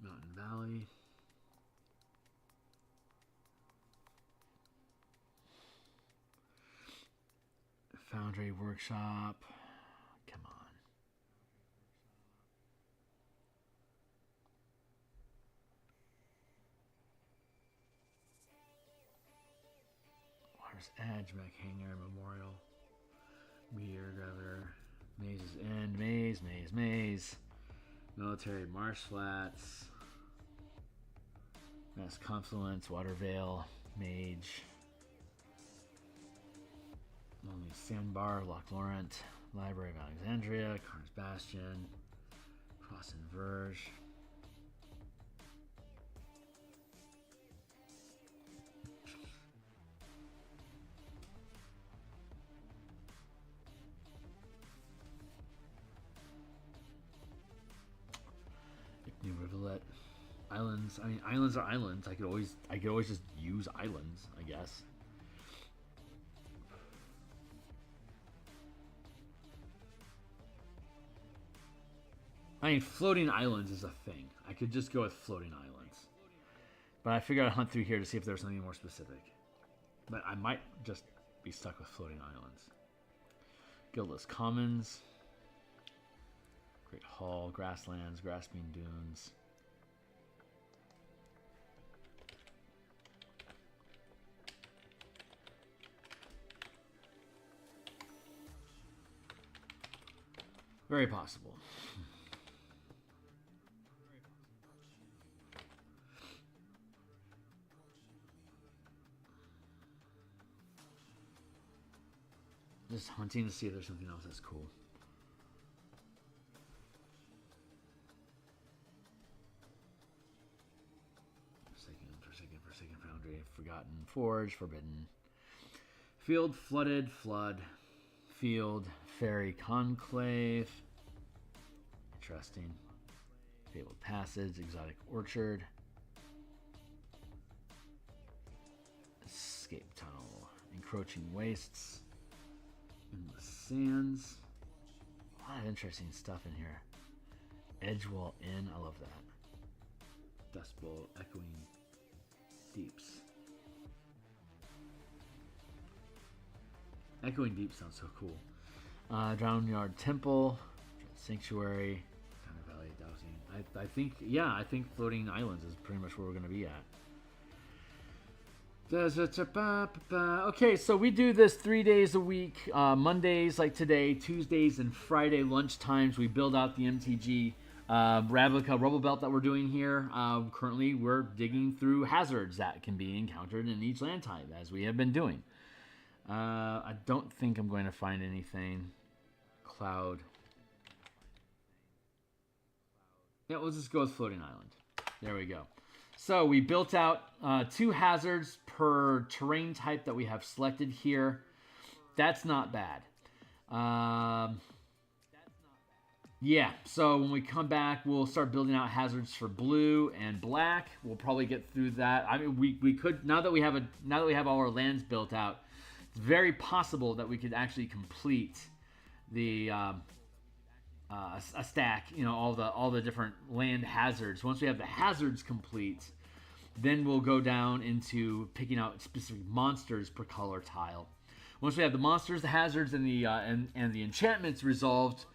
Mountain Valley. Foundry Workshop. Come on. Water's Edge, Mac Hangar, Memorial, Meteor Governor, Maze's End, Maze. Military Marsh Flats, Mass Confluence, Watervale, Mage, Lonely Sandbar, Loch Lorent, Library of Alexandria, Karn's Bastion, Cross and Verge. New Rivulet. Islands. I mean, islands are islands. I could always just use islands, I guess. I mean, floating islands is a thing. I could just go with floating islands. But I figured I'd hunt through here to see if there's something more specific. But I might just be stuck with floating islands. Guildless Commons. Great Hall, Grasslands, Grasping Dunes. Very possible. Just hunting to see if there's something else that's cool. Forsaken Foundry, Forgotten Forge, Forbidden. Field, Flooded, Flood. Field, Fairy Conclave. Interesting. Fabled Passage, Exotic Orchard. Escape Tunnel, Encroaching Wastes. Endless Sands. A lot of interesting stuff in here. Edgewall Inn, I love that. Dust Bowl, Echoing Deeps. Echoing Deep sounds so cool. Drownyard Temple, Sanctuary, kind of Valley Dowsing. I think Floating Islands is pretty much where we're going to be at. Okay, so we do this 3 days a week. Mondays like today, Tuesdays and Friday lunchtimes. We build out the MTG Ravnica Rubblebelt that we're doing here. Currently, we're digging through hazards that can be encountered in each land type, as we have been doing. I don't think I'm going to find anything. Cloud. Yeah, we'll just go with Floating Island. There we go. So we built out 2 hazards per terrain type that we have selected here. That's not bad. Yeah, so when we come back, we'll start building out hazards for blue and black. We'll probably get through that. I mean, we could, now that we have all our lands built out, it's very possible that we could actually complete the a stack, you know, all the different land hazards. Once we have the hazards complete, then we'll go down into picking out specific monsters per color tile. Once we have the monsters, the hazards, and the enchantments resolved,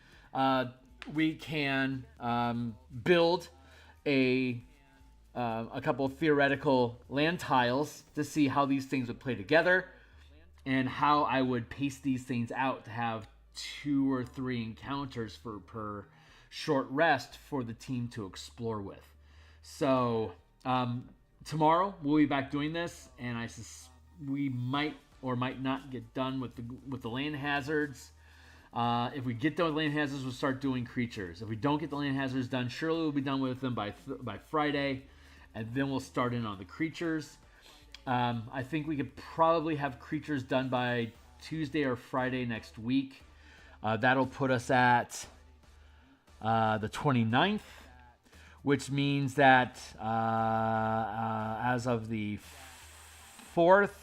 we can build a couple of theoretical land tiles to see how these things would play together and how I would pace these things out to have 2 or 3 encounters per short rest for the team to explore with. So tomorrow we'll be back doing this, and we might or might not get done with the land hazards. If we get done with land hazards, we'll start doing creatures. If we don't get the land hazards done, surely we'll be done with them by Friday, and then we'll start in on the creatures. I think we could probably have creatures done by Tuesday or Friday next week. That'll put us at the 29th, which means that as of the 4th,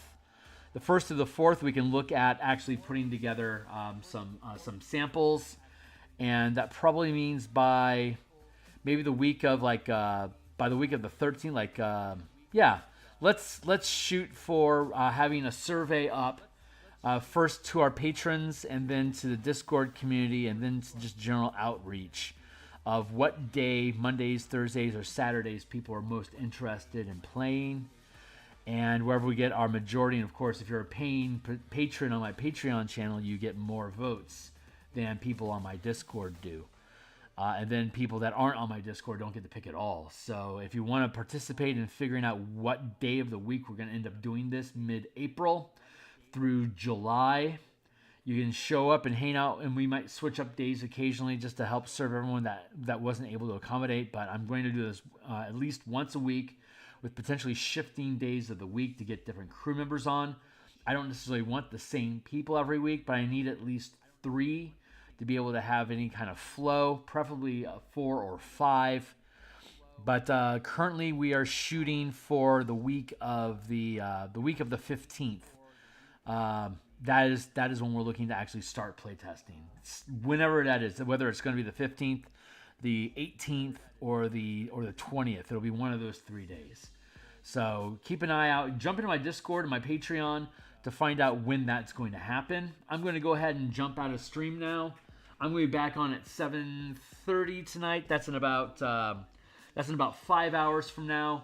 the 1st to the 4th, we can look at actually putting together some samples, and that probably means by maybe the week of by the week of the 13th, let's shoot for having a survey up. First to our patrons, and then to the Discord community, and then to just general outreach of what day, Mondays, Thursdays, or Saturdays, people are most interested in playing. And wherever we get our majority, and of course, if you're a paying patron on my Patreon channel, you get more votes than people on my Discord do. And then people that aren't on my Discord don't get to pick at all. So if you want to participate in figuring out what day of the week we're going to end up doing this mid-April through July, you can show up and hang out, and we might switch up days occasionally just to help serve everyone that wasn't able to accommodate. But I'm going to do this at least once a week, with potentially shifting days of the week to get different crew members on. I don't necessarily want the same people every week, but I need at least 3 to be able to have any kind of flow, preferably 4 or 5. But currently we are shooting for the week of the 15th. That is when we're looking to actually start playtesting. Whenever that is, whether it's going to be the 15th, the 18th, or the 20th, it'll be one of those 3 days. So keep an eye out. Jump into my Discord and my Patreon to find out when that's going to happen. I'm going to go ahead and jump out of stream now. I'm going to be back on at 7:30 tonight. That's in about 5 hours from now.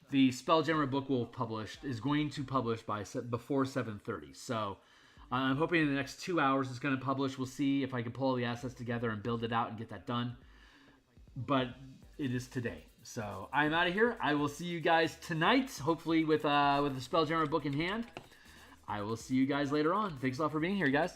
The Spelljammer book is going to publish before 7:30. So I'm hoping in the next 2 hours it's going to publish. We'll see if I can pull all the assets together and build it out and get that done. But it is today. So I'm out of here. I will see you guys tonight, hopefully with the Spelljammer book in hand. I will see you guys later on. Thanks a lot for being here, guys.